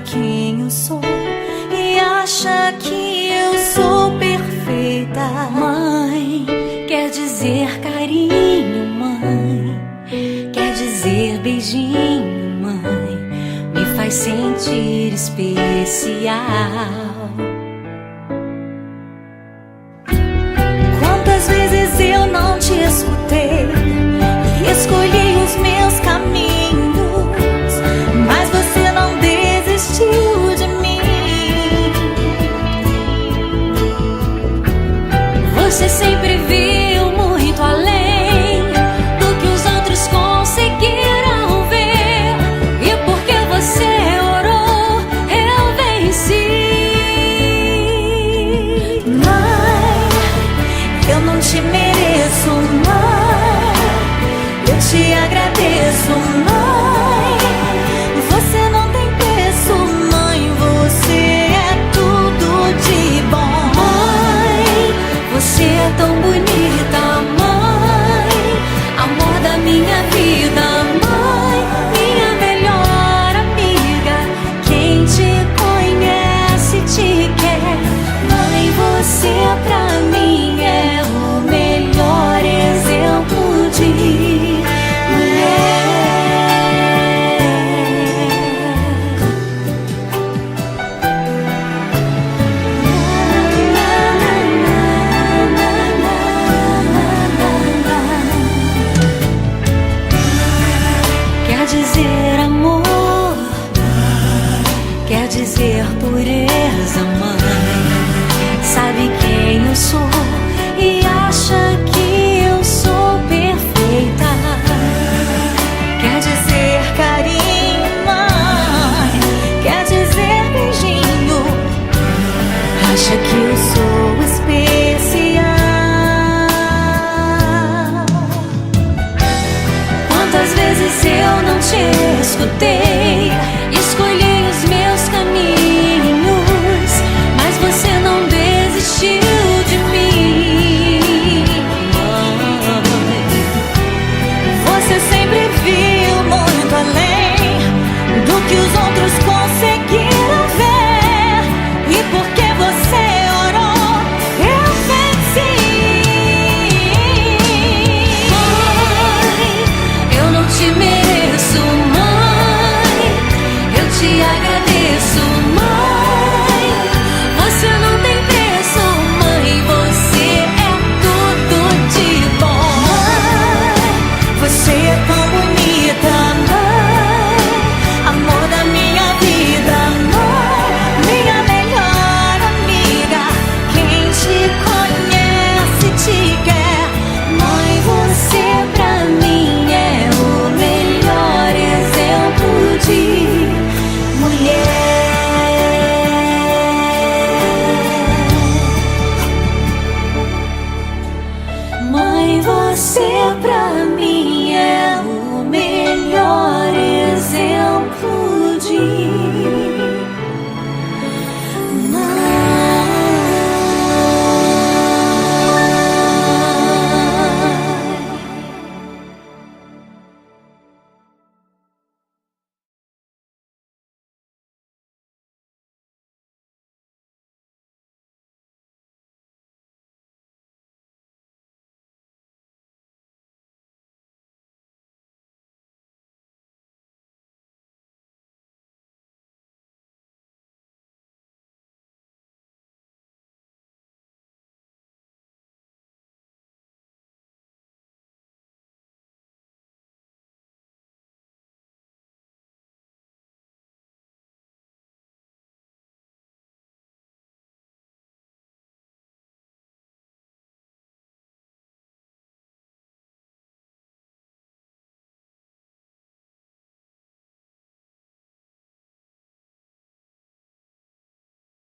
quem eu sou e acha que eu sou perfeita. Mãe, quer dizer carinho, mãe, quer dizer beijinho, mãe, me faz sentir especial. Quantas vezes eu não te escutei e escolhi os meus caminhos, mas você não desistiu de mim. Você sempre viu muito além do que os outros conseguiram ver, e porque você orou, eu venci. Mãe, eu não te mereço, mãe, eu te agradeço, mãe. Você não tem preço, mãe, você é tudo de bom. Mãe, você é tão bonita, mãe, amor da minha vida, mãe, minha melhor amiga. Quem te conhece te quer, mãe, você pra mim é o melhor exemplo de mulher. Quer dizer amor, quer dizer pureza, mãe, sabe quem eu sou